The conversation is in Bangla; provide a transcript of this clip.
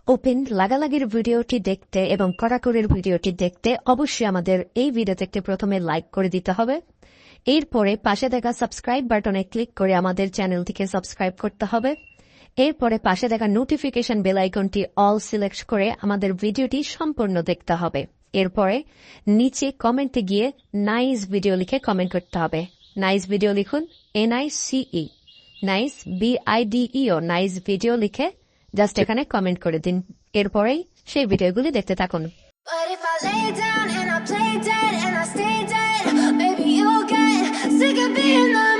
ওপেন লাগালাগির ভিডিওটি দেখতে এবং কড়াকড়ির ভিডিওটি দেখতে অবশ্যই আমাদের এই ভিডিওতে একটি প্রথমে লাইক করে দিতে হবে। এরপরে পাশে দেখা সাবস্ক্রাইব বাটনে ক্লিক করে আমাদের চ্যানেলটিকে সাবস্ক্রাইব করতে হবে। এরপরে পাশে দেখা নোটিফিকেশন বেল আইকনটি অল সিলেক্ট করে আমাদের ভিডিওটি সম্পূর্ণ দেখতে হবে। এরপরে নিচে কমেন্টে গিয়ে নাইস ভিডিও লিখে কমেন্ট করতে হবে। নাইস ভিডিও লিখুন, NICE, nice BIDEO, nice video লিখে জাস্ট এখানে কমেন্ট করে দিন। এরপরেই সেই ভিডিওগুলি দেখতে থাকুন। But if I lay down and I play dead and I stay dead, maybe you'll get sick of being the